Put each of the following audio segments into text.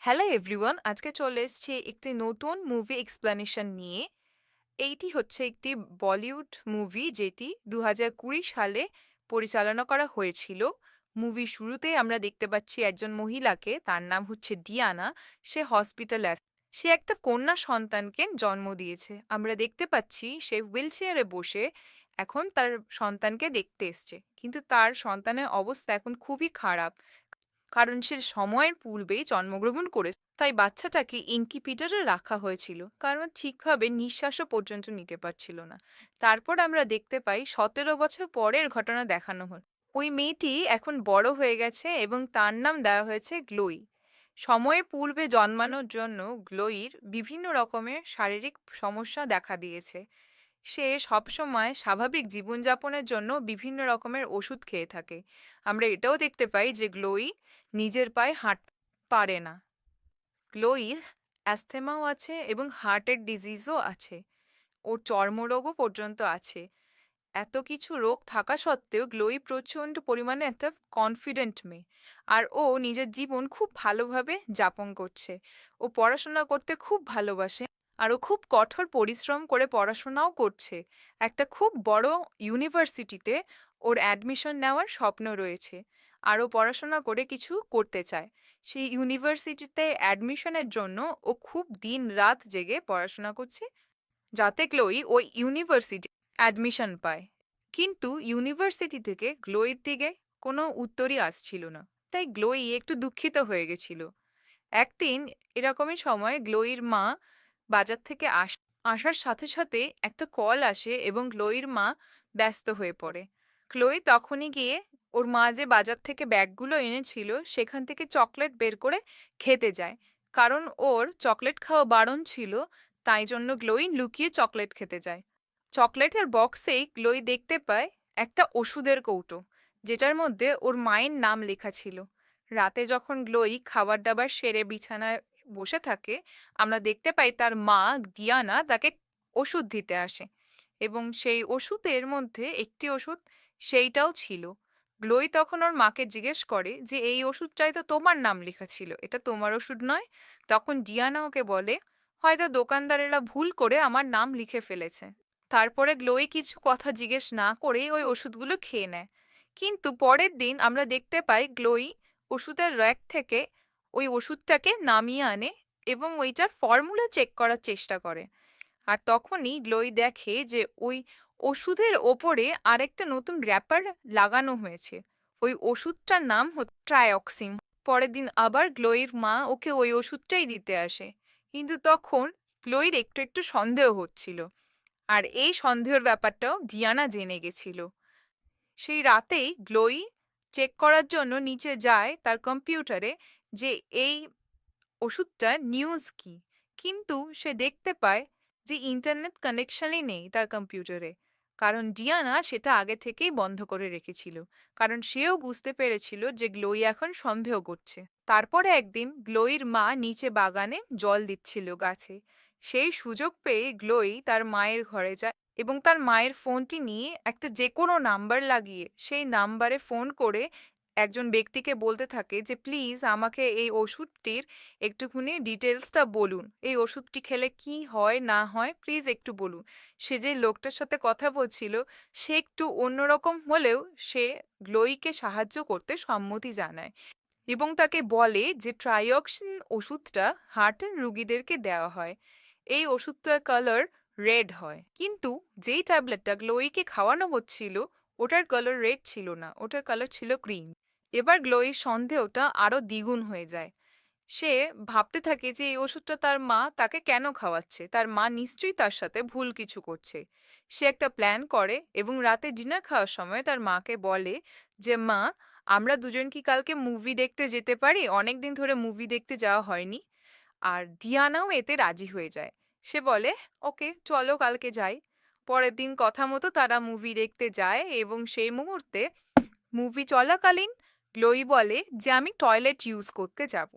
Hello everyone, আজকে চলে এসেছি একটি নতুন মুভি এক্সপ্লানেশন নিয়ে। এইটি হচ্ছে একটি বলিউড মুভি যেটি ২০২০ সালে পরিচালনা করা হয়েছিল। মুভি শুরুতেই আমরা দেখতে পাচ্ছি একজন মহিলাকে, তার নাম হচ্ছে ডিয়ানা। সে হসপিটালে আছে। সে একটা কন্যা সন্তানকে জন্ম দিয়েছে। আমরা দেখতে পাচ্ছি সে হুইলচেয়ারে বসে এখন তার সন্তানকে দেখতে এসছে। কিন্তু তার সন্তানের অবস্থা এখন খুবই খারাপ। কারণ সে সময়ের পূর্বেই জন্মগ্রহণ করেছে, তাই বাচ্চাটাকে ইনকিউবেটরে রাখা হয়েছিল, কারণ ঠিকভাবে নিঃশ্বাসও পর্যন্ত নিতে পারছিল না। তারপর আমরা দেখতে পাই ১৭ বছর পরের ঘটনা দেখানো হল। ওই মেয়েটি এখন বড় হয়ে গেছে এবং তার নাম দেওয়া হয়েছে গ্লোই। সময়ের পূর্বে জন্মানোর জন্য গ্লোইর বিভিন্ন রকমের শারীরিক সমস্যা দেখা দিয়েছে। সে সবসময় স্বাভাবিক জীবনযাপনের জন্য বিভিন্ন রকমের ওষুধ খেয়ে থাকে। আমরা এটাও দেখতে পাই যে গ্লোই নিজের পায়ে হাঁটতে পারে না। গ্লোইর অ্যাস্থেমাও আছে এবং হার্টের ডিজিজও আছে। ওর চর্মরোগও পর্যন্ত আছে। এত কিছু রোগ থাকা সত্ত্বেও গ্লোই প্রচণ্ড পরিমাণে একটা কনফিডেন্ট মেয়ে। আর ও নিজের জীবন খুব ভালোভাবে যাপন করছে। ও পড়াশোনা করতে খুব ভালোবাসে। আর ও খুব কঠোর পরিশ্রম করে পড়াশোনাও করছে। একটা খুব বড় ইউনিভার্সিটিতে ওর অ্যাডমিশন নেওয়ার স্বপ্ন রয়েছে। আর ও পড়াশোনা করে কিছু করতে চায়। সেই ইউনিভার্সিটিতে অ্যাডমিশনের জন্য ও খুব দিন রাত জেগে পড়াশোনা করছে, যাতে গ্লোই ওই ইউনিভার্সিটি অ্যাডমিশন পায়। কিন্তু ইউনিভার্সিটি থেকে গ্লোইর দিকে কোনো উত্তরই আসছিল না। তাই গ্লোই একটু দুঃখিত হয়ে গেছিল। একদিন এরকমই সময় গ্লোইর মা বাজার থেকে আসার সাথে সাথে একটা কল আসে এবং গ্লোইর মা ব্যস্ত হয়ে পড়ে। গ্লোই তখনই গিয়ে ওর মা যে বাজার থেকে ব্যাগগুলো এনেছিল সেখান থেকে চকলেট বের করে খেতে যায়। কারণ ওর চকলেট খাওয়া বারণ ছিল, তাই জন্য গ্লোই লুকিয়ে চকলেট খেতে যায়। চকলেটের বক্সেই গ্লোই দেখতে পায় একটা ওষুধের কৌটো, যেটার মধ্যে ওর মায়ের নাম লেখা ছিল। রাতে যখন গ্লোই খাবার দাবার সেরে বিছানায় বসে থাকে, আমরা দেখতে পাই তার মা ডিয়ানা তাকে ওষুধ দিতে আসে এবং সেই ওষুধের মধ্যে একটি ওষুধ সেইটাও ছিল। গ্লোই তখন ওর মাকে জিজ্ঞেস করে যে এই ওষুধটাই তো তোমার নাম লেখা ছিল, এটা তোমার ওষুধ নয়? তখন ডিয়ানা ওকে বলে হয়তো দোকানদারেরা ভুল করে আমার নাম লিখে ফেলেছে। তারপরে গ্লোই কিছু কথা জিজ্ঞেস না করেই ওই ওষুধগুলো খেয়ে নেয়। কিন্তু পরের দিন আমরা দেখতে পাই গ্লোই ওষুধের র্যাক থেকে ওই ওষুধটাকে নামিয়ে আনে এবং ওইটার ফর্মুলা চেক করার চেষ্টা করে। আর তখনই গ্লোই দেখে যে ওই ওষুধের ওপরে আরেকটা নতুন র্যাপার লাগানো হয়েছে। ওই ওষুধটার নাম হচ্ছে ট্রায়ক্সিন। পরের দিন আবার গ্লোইর মা ওকে ওই ওষুধটাই দিতে আসে। কিন্তু তখন গ্লোইর একটু একটু সন্দেহ হচ্ছিল। আর এই সন্দেহের ব্যাপারটাও ডিয়ানা জেনে গেছিল। সেই রাতেই গ্লোই চেক করার জন্য নিচে যায় তার কম্পিউটারে যে এই ওষুধটা নিউজ কি। কিন্তু সে দেখতে পায় যে ইন্টারনেট কানেকশনই নেই তার কম্পিউটারে, কারণ ডিয়ানা সেটা আগে থেকেই বন্ধ করে রেখেছিল। কারণ সেও বুঝতে পেরেছিল যে গ্লোই এখন সন্দেহ করছে। তারপরে একদিন গ্লোইর মা নিচে বাগানে জল দিচ্ছিল গাছে। সেই সুযোগ পেয়ে গ্লোই তার মায়ের ঘরে যায় এবং তার মায়ের ফোনটি নিয়ে একটা যে কোনো নাম্বার লাগিয়ে সেই নাম্বারে ফোন করে একজন ব্যক্তিকে বলতে থাকে যে প্লিজ আমাকে এই ওষুধটির একটুখানি ডিটেলসটা বলুন। এই ওষুধটি খেলে কি হয় না হয় প্লিজ একটু বলুন। সে যে লোকটার সাথে কথা বলছিল সে একটু অন্যরকম হলেও সে গ্লোইকে সাহায্য করতে সম্মতি জানায় এবং তাকে বলে যে ট্রাইঅক্সিন ওষুধটা হার্টের রুগীদেরকে দেওয়া হয়। এই ওষুধটার কালার রেড হয়, কিন্তু যেই ট্যাবলেটটা গ্লোইকে খাওয়ানো হচ্ছিল ওটার কালার রেড ছিল না, ওটার কালার ছিল ক্রিম। এবার গ্লোইর সন্দেহটা আরো দ্বিগুণ হয়ে যায়। সে ভাবতে থাকে যে এই ওষুধটা তার মা তাকে কেন খাওয়াচ্ছে, তার মা নিশ্চয়ই তার সাথে ভুল কিছু করছে। সে একটা প্ল্যান করে এবং রাতে ডিনার খাওয়ার সময় তার মাকে বলে যে মা, আমরা দুজন কি কালকে মুভি দেখতে যেতে পারি? অনেকদিন ধরে মুভি দেখতে যাওয়া হয়নি। আর ডিয়ানাও এতে রাজি হয়ে যায়। সে বলে ওকে চলো কালকে যাই। পরের দিন কথা মতো তারা মুভি দেখতে যায় এবং সেই মুহূর্তে মুভি চলাকালীন গ্লোই বলে যে আমি টয়লেট ইউজ করতে যাব।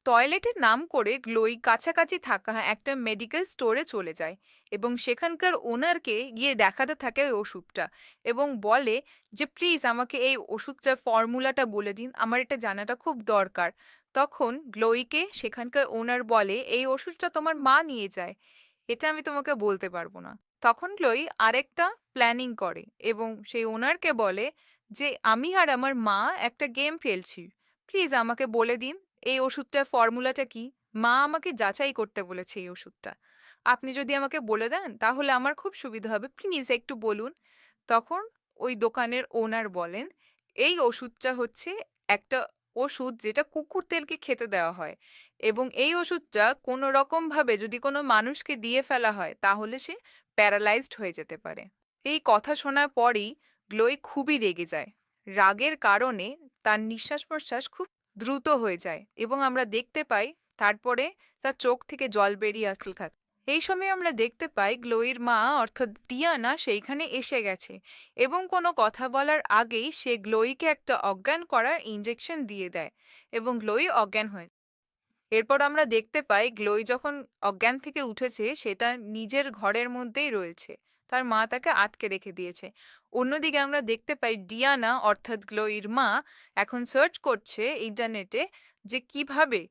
টয়লেটের নাম করে গ্লোই কাছাকাছি থাকা একটা মেডিকেল স্টোরে চলে যায় এবং সেখানকার ওনারকে গিয়ে দেখাতে থাকে ওই ওষুধটা এবং বলে যে প্লিজ আমাকে এই ওষুধটার ফর্মুলাটা বলে দিন, আমার এটা জানাটা খুব দরকার। তখন গ্লোইকে সেখানকার ওনার বলে, এই ওষুধটা তোমার মা নিয়ে যায়, এটা আমি তোমাকে বলতে পারবো না। তখন গ্লোই আরেকটা প্ল্যানিং করে এবং সেই ওনারকে বলে যে আমি আর আমার মা একটা গেম খেলছি, প্লিজ আমাকে বলে দিন এই ওষুধটার ফর্মুলাটা কি। মা আমাকে যাচাই করতে বলেছে এই ওষুধটা, আপনি যদি আমাকে বলে দেন তাহলে আমার খুব সুবিধা হবে, প্লিজ একটু বলুন। তখন ওই দোকানের ওনার বলেন, এই ওষুধটা হচ্ছে একটা ওষুধ যেটা কুকুরদেরকে খেতে দেওয়া হয়, এবং এই ওষুধটা কোনো রকমভাবে যদি কোনো মানুষকে দিয়ে ফেলা হয় তাহলে সে প্যারালাইজড হয়ে যেতে পারে। এই কথা শোনার পরেই গ্লোই খুবই রেগে যায়। রাগের কারণে তার নিঃশ্বাস প্রশ্বাস খুব দ্রুত হয়ে যায় এবং আমরা দেখতে পাই তারপরে তার চোখ থেকে জল বেরিয়ে আসতে থাকে। এই সময় আমরা দেখতে পাই গ্লোইর মা অর্থাৎ টিয়ানা সেইখানে এসে গেছে এবং কোনো কথা বলার আগেই সে গ্লোইকে একটা অজ্ঞান করার ইঞ্জেকশন দিয়ে দেয় এবং গ্লোই অজ্ঞান হয়ে যায়। এরপর আমরা দেখতে পাই গ্লোই যখন অজ্ঞান থেকে উঠেছে সেটা নিজের ঘরের মধ্যেই রয়েছে, তার মা তাকে আটকে রেখে দিয়েছে। অন্যদিকে আমরা দেখতে পাই ডিয়ানা অর্থাৎ গ্লোইর মা এখন সার্চ করছে ইন্টারনেটে যে কিভাবে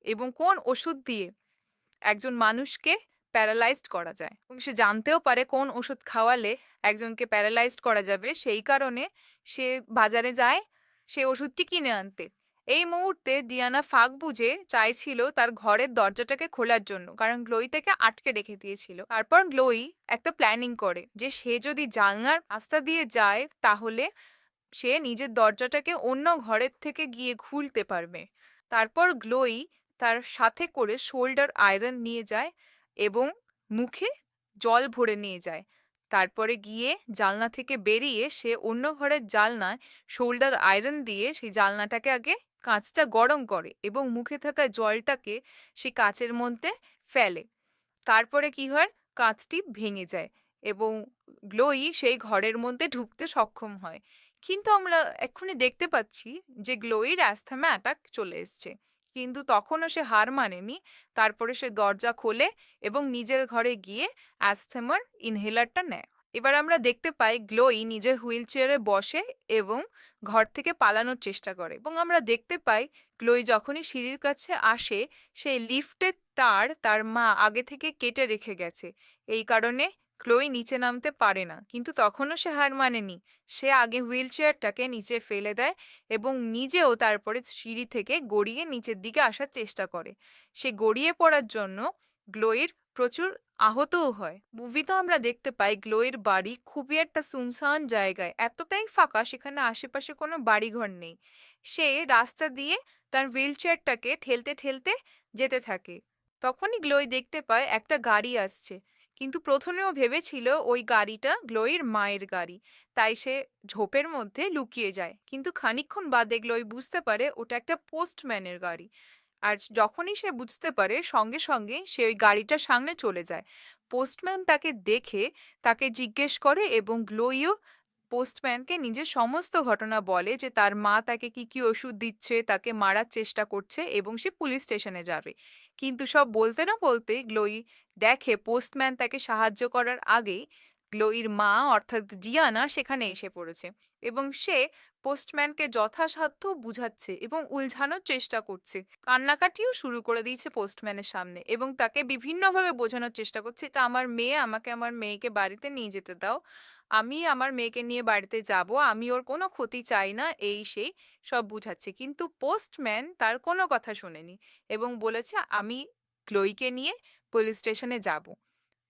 এবং কোন ওষুধ দিয়ে একজন মানুষকে প্যারালাইজড করা যায়, এবং সে জানতেও পারে কোন ওষুধ খাওয়ালে একজনকে প্যারালাইজড করা যাবে, সেই কারণে সে বাজারে যায় সে ওষুধটি কিনে আনতে। এই মুহূর্তে ডিয়ানা ফাঁক বুঝে চাইছিল তার ঘরের দরজাটাকে খোলার জন্য, কারণ গ্লোই তাকে আটকে রেখে দিয়েছিল। তারপর গ্লোই একটা প্ল্যানিং করে যে সে যদি জানলার রাস্তা দিয়ে যায় তাহলে সে নিজের দরজাটাকে অন্য ঘরের থেকে গিয়ে খুলতে পারবে। তারপর গ্লোই তার সাথে করে শোল্ডার আয়রন নিয়ে যায় এবং মুখে জল ভরে নিয়ে যায়। তারপরে গিয়ে জানলা থেকে বেরিয়ে সে অন্য ঘরের জানলায় শোল্ডার আয়রন দিয়ে সেই জানলাটাকে আগে কাঁচটা গরম করে এবং মুখে থাকা জলটাকে সে কাচের মধ্যে ফেলে। তারপরে কি হয়, কাঁচটি ভেঙে যায় এবং গ্লোই সেই ঘরের মধ্যে ঢুকতে সক্ষম হয়। কিন্তু আমরা এক্ষুনি দেখতে পাচ্ছি যে গ্লোইর অ্যাस्थমা অ্যাটাক চলে এসছে, কিন্তু তখনও সে হার মানেনি। তারপরে সে দরজা খোলে এবং নিজের ঘরে গিয়ে অ্যাস্থমার ইনহেলারটা নেয়। এবার আমরা দেখতে পাই গ্লোই নিজের হুইল চেয়ারে বসে এবং ঘর থেকে পালানোর চেষ্টা করে, এবং আমরা দেখতে পাই গ্লোই যখনই সিঁড়ির কাছে আসে সেই লিফটের তার তার মা আগে থেকে কেটে রেখে গেছে। এই কারণে গ্লোই নিচে নামতে পারে না, কিন্তু তখনও সে হার মানেনি। সে আগে হুইল চেয়ারটাকে নিচে ফেলে দেয় এবং নিজেও তারপরে সিঁড়ি থেকে গড়িয়ে নিচের দিকে আসার চেষ্টা করে। সে গড়িয়ে পড়ার জন্য গ্লোইর প্রচুর আহতও হয়। মুভিতে আমরা দেখতে পাই গ্লোয়ের বাড়ি খুবই একটা সুনসান জায়গায়, এতটাই ফাঁকা সেখানে আশেপাশে কোনো বাড়িঘর নেই। সে রাস্তা দিয়ে তার হুইল চেয়ারটাকে ঠেলতে ঠেলতে যেতে থাকে। তখনই গ্লোই দেখতে পায় একটা গাড়ি আসছে, কিন্তু প্রথমেও ভেবেছিল ওই গাড়িটা গ্লোয়ের মায়ের গাড়ি, তাই সে ঝোপের মধ্যে লুকিয়ে যায়। কিন্তু খানিকক্ষণ বাদে গ্লোই বুঝতে পারে ওটা একটা পোস্টম্যানের গাড়ি। আর যখনই সে বুঝতে পারে সঙ্গে সঙ্গে সে ওই গাড়িটার সামনে চলে যায়। পোস্টম্যান তাকে দেখে তাকে জিজ্ঞেস করে এবং গ্লোইও পোস্টম্যানকে নিজের সমস্ত ঘটনা বলে যে তার মা তাকে কি কি ওষুধ দিচ্ছে, তাকে মারার চেষ্টা করছে এবং সে পুলিশ স্টেশনে যাবে। কিন্তু সব বলতে না বলতেই গ্লোই দেখে পোস্টম্যান তাকে সাহায্য করার আগেই গ্লোইর মা অর্থাৎ জিয়ানা সেখানে এসে পড়েছে এবং সে পোস্টম্যানকে যথাসাধ্য বুঝাচ্ছে এবং উলঝানোর চেষ্টা করছে। কান্নাকাটিও শুরু করে দিয়েছে পোস্টম্যানের সামনে এবং তাকে বিভিন্নভাবে বোঝানোর চেষ্টা করছে, এটা আমার মেয়ে, আমাকে আমার মেয়েকে বাড়িতে নিয়ে যেতে দাও, আমি আমার মেয়েকে নিয়ে বাড়িতে যাব, আমি ওর কোনো ক্ষতি চাই না, এই সেই সব বুঝাচ্ছে। কিন্তু পোস্টম্যান তার কোনো কথা শোনেনি এবং বলেছে আমি ক্লোইকে নিয়ে পুলিশ স্টেশনে যাব।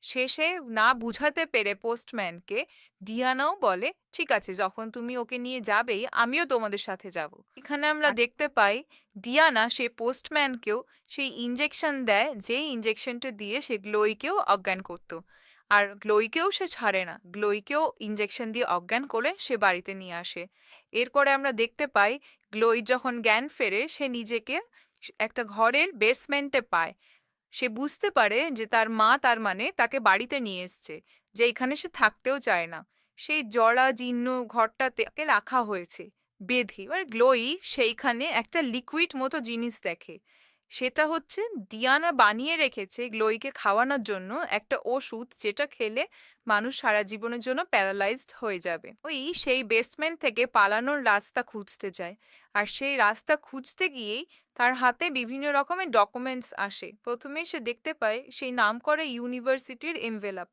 শেষে না বুঝাতে পেরে পোস্টম্যানকে ডিয়ানাও বলে, ঠিক আছে যখন তুমি ওকে নিয়ে যাবেই আমিও তোমাদের সাথে যাব। এখানে আমরা দেখতে পাই ডিয়ানা সে পোস্টম্যানকেও সেই ইঞ্জেকশন দেয়, যে ইঞ্জেকশনটা দিয়ে সে গ্লোইকেও অজ্ঞান করত। আর গ্লোইকেও সে ছাড়ে না, গ্লোইকেও ইঞ্জেকশন দিয়ে অজ্ঞান করে সে বাড়িতে নিয়ে আসে। এরপরে আমরা দেখতে পাই গ্লোই যখন জ্ঞান ফেরে সে নিজেকে একটা ঘরের বেসমেন্টে পায়। সে বুঝতে পারে যে তার মা তার মানে তাকে বাড়িতে নিয়ে এসছে, যে এখানে সে থাকতেও চায় না। সেই জরা জীর্ণ ঘরটাতে তাকে রাখা হয়েছে বেঁধে। এবার গ্লোই সেইখানে একটা লিকুইড মতো জিনিস দেখে সেটা হচ্ছে ডিয়ানা বানিয়ে রেখেছে গ্লোইকে খাওয়ানোর জন্য একটা ওষুধ, যেটা খেলে মানুষ সারা জীবনের জন্য প্যারালাইজড হয়ে যাবে। ওই সেই বেসমেন্ট থেকে পালানোর রাস্তা খুঁজতে যায়, আর সেই রাস্তা খুঁজতে গিয়েই তার হাতে বিভিন্ন রকমের ডকুমেন্টস আসে। প্রথমে সে দেখতে পায় সেই নামকরা ইউনিভার্সিটির এনভেলাপ,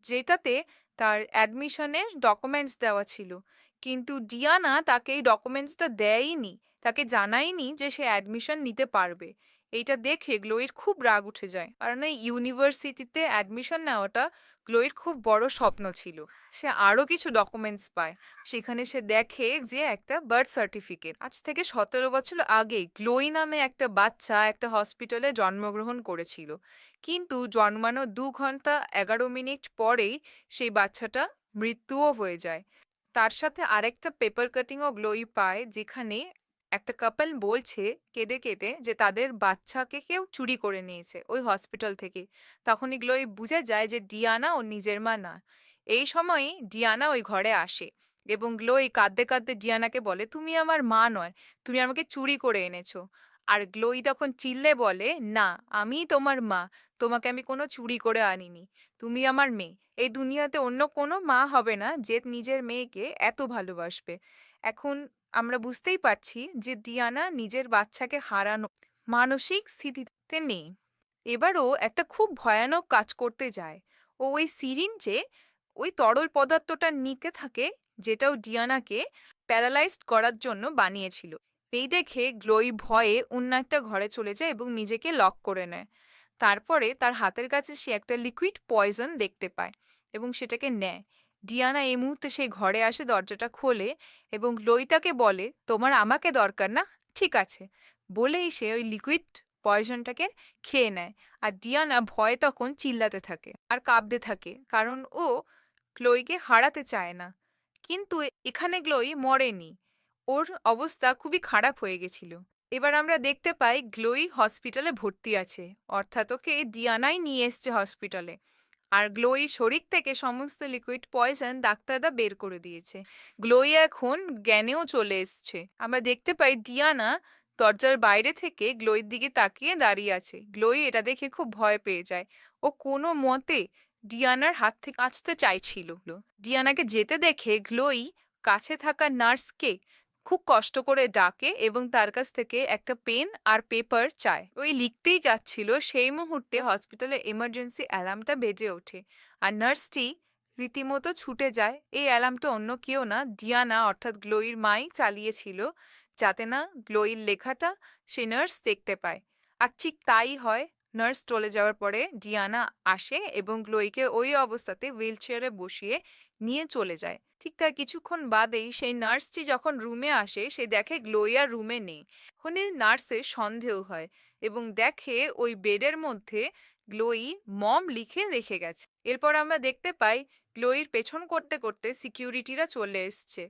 যেটাতে তার অ্যাডমিশনের ডকুমেন্টস দেওয়া ছিল। কিন্তু ডিয়ানা তাকে এই ডকুমেন্টসটা দেয়নি, তাকে জানায়নি যে সে অ্যাডমিশন নিতে পারবে। এইটা দেখে গ্লোয়ের খুব রাগ উঠে যায়, কারণ এই ইউনিভার্সিটিতে অ্যাডমিশন নেওয়াটা গ্লোয়ের খুব বড় স্বপ্ন ছিল। সে আরও কিছু ডকুমেন্টস পায়। সেখানে সে দেখে যে একটা বার্থ সার্টিফিকেট, আজ থেকে 17 বছর আগে গ্লোই নামে একটা বাচ্চা একটা হসপিটালে জন্মগ্রহণ করেছিল, কিন্তু জন্মানোর 2 ঘন্টা 11 মিনিট পরেই সেই বাচ্চাটা মৃত্যুও হয়ে যায়। তার সাথে আরেকটা পেপার কাটিংও গ্লোই পায়, যেখানে একটা কাপল বলছে কেঁদে কেঁদে যে তাদের বাচ্চাকে কেউ চুরি করে নিয়েছে ওই হসপিটাল থেকে। তখনই গ্লোই বুঝে যায় যে ডিয়ানা ওর নিজের মা না। এই সময়ই ডিয়ানা ওই ঘরে আসে এবং গ্লোই কাঁদতে কাঁদতে ডিয়ানাকে বলে, তুমি আমার মা নয়, তুমি আমাকে চুরি করে এনেছো। আর গ্লোই তখন চিল্লে বলে, না, আমিই তোমার মা, তোমাকে আমি কোনো চুরি করে আনিনি, তুমি আমার মেয়ে। এই দুনিয়াতে অন্য কোনো মা হবে না যে নিজের মেয়েকে এত ভালোবাসবে। এখন আমরা বুঝতেই পারছি যে ডিয়ানা নিজের বাচ্চাকে হারানো মানসিক স্থিতিতে নেই। এবারও একটা খুব ভয়ানক কাজ করতে যায়। ও ওই সিরিঞ্জে ওই তরল পদার্থটা নিতে থাকে, যেটাও ডিয়ানাকে প্যারালাইজড করার জন্য বানিয়েছিল। এই দেখে গ্লোই ভয়ে অন্য একটা ঘরে চলে যায় এবং নিজেকে লক করে নেয়। তারপরে তার হাতের কাছে সে একটা লিকুইড পয়জন দেখতে পায় এবং সেটাকে নেয়। ডিয়ানা এই মুহূর্তে সেই ঘরে আসে, দরজাটা খোলে এবং গ্লোই তাকে বলে, তোমার আমাকে দরকার না, ঠিক আছে, বলেই সে ওই লিকুইড পয়জনটাকে খেয়ে নেয়। আর ডিয়ানা ভয়ে তখন চিল্লাতে থাকে আর কাঁপতে থাকে, কারণ ও গ্লোইকে হারাতে চায় না। কিন্তু এখানে গ্লোই মরেনি, ওর অবস্থা খুবই খারাপ হয়ে গেছিল। এবার আমরা দেখতে পাই গ্লোই হসপিটালে ভর্তি আছে, অর্থাৎ ওকে ডিয়ানাই নিয়ে এসছে হসপিটালে। আর গ্লোই শরীর থেকে সমস্ত লিকুইড পয়জন ডাক্তাররা বের করে দিয়েছে। গ্লোই এখন জ্ঞানেও চলে এসছে। আমরা দেখতে পাই ডিয়ানা দরজার বাইরে থেকে গ্লোইয়ের দিকে তাকিয়ে দাঁড়িয়ে আছে। গ্লোই এটা দেখে খুব ভয় পেয়ে যায়। ও কোনো মতে ডিয়ানার হাত থেকে বাঁচতে চাইছিল। ডিয়ানাকে যেতে দেখে গ্লোই কাছে থাকা নার্সকে খুব কষ্ট করে ডাকে এবং তার কাছ থেকে একটা পেন আর পেপার চায়। ওই লিখতেই যাচ্ছিল, সেই মুহূর্তে হসপিটালে এমার্জেন্সি অ্যালার্মটা বেজে ওঠে আর নার্সটি রীতিমতো ছুটে যায়। এই অ্যালার্মটা অন্য কেউ না, ডিয়ানা অর্থাৎ গ্লোইর মাই চালিয়েছিল, যাতে না গ্লোইর লেখাটা সে নার্স দেখতে পায়। আর ঠিক তাই হয়। নার্স চলে যাওয়ার পরে ডিয়ানা আসে এবং গ্লোইকে ওই অবস্থাতে হুইল চেয়ারে বসিয়ে নিয়ে চলে যায়। ঠিক তার কিছুক্ষণ বাদেই সেই নার্সটি যখন রুমে আসে, সে দেখে গ্লোই আর রুমে নেই। ওখানে নার্সের সন্দেহ হয় এবং দেখে ওই বেডের মধ্যে গ্লোই মম লিখে রেখে গেছে। এরপর আমরা দেখতে পাই গ্লোইর পেছন করতে করতে সিকিউরিটিরা চলে এসছে।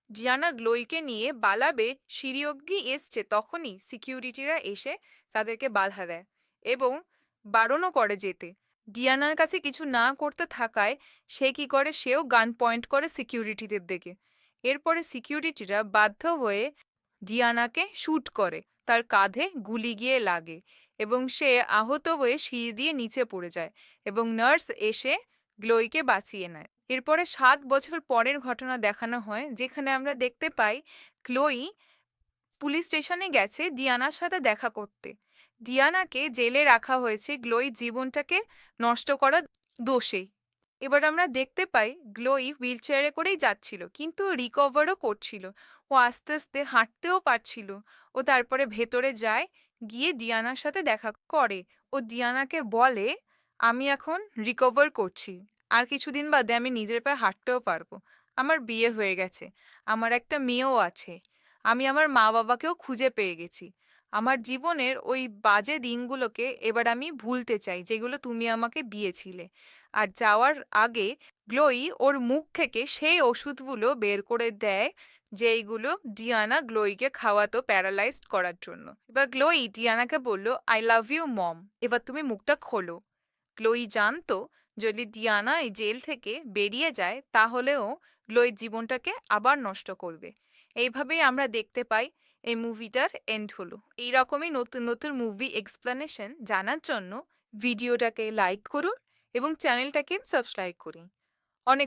জিয়ানা গ্লোইকে নিয়ে বালাবে সিঁড়ি অব্দি এসছে, তখনই সিকিউরিটিরা এসে তাদেরকে বাধা দেয় এবং বারণও করে যেতে। ডিয়ানার কাছে কিছু না করতে থাকায় সে কি করে, সেও গান পয়েন্ট করে সিকিউরিটিদের দিকে। এরপরে সিকিউরিটিরা বাধ্য হয়ে ডিয়ানাকে শ্যুট করে, তার কাঁধে গুলি গিয়ে লাগে এবং সে আহত হয়ে সিঁড়ি দিয়ে নিচে পড়ে যায় এবং নার্স এসে গ্লোইকে বাঁচিয়ে নেয়। এরপরে 7 বছর পরের ঘটনা দেখানো হয়, যেখানে আমরা দেখতে পাই ক্লোই পুলিশ স্টেশনে গেছে ডিয়ানার সাথে দেখা করতে। ডিয়ানাকে জেলে রাখা হয়েছে গ্লোই জীবনটাকে নষ্ট করার দোষে। এবার আমরা দেখতে পাই গ্লোই হুইল চেয়ারে করেই যাচ্ছিল, কিন্তু রিকভারও করছিল। ও আস্তে আস্তে হাঁটতেও পারছিল। ও তারপরে ভেতরে যায়, গিয়ে ডিয়ানার সাথে দেখা করে। ও ডিয়ানাকে বলে, আমি এখন রিকভার করছি, আর কিছুদিন বাদে আমি নিজের পায়ে হাঁটতেও পারবো। আমার বিয়ে হয়ে গেছে, আমার একটা মেয়েও আছে, আমি আমার মা বাবাকেও খুঁজে পেয়ে গেছি। আমার জীবনের ওই বাজে দিনগুলোকে এবার আমি ভুলতে চাই, যেগুলো তুমি আমাকে দিয়েছিলে। আর যাওয়ার আগে গ্লোই ওর মুখ থেকে সেই ওষুধগুলো বের করে দেয়, যেইগুলো ডিয়ানা গ্লোইকে খাওয়াতো প্যারালাইজড করার জন্য। এবার গ্লোই ডিয়ানাকে বলল, আই লাভ ইউ মম, এবার তুমি মুখটা খোলো। গ্লোই জানতো যদি ডিয়ানা এই জেল থেকে বেরিয়ে যায় তাহলেও গ্লোই জীবনটাকে আবার নষ্ট করবে। এইভাবেই আমরা দেখতে পাই এই মুভিটার এন্ড হলো। এইরকমই নতুন নতুন মুভি এক্সপ্লানেশন জানার জন্য ভিডিওটাকে লাইক করুন এবং চ্যানেলটাকে সাবস্ক্রাইব করুন।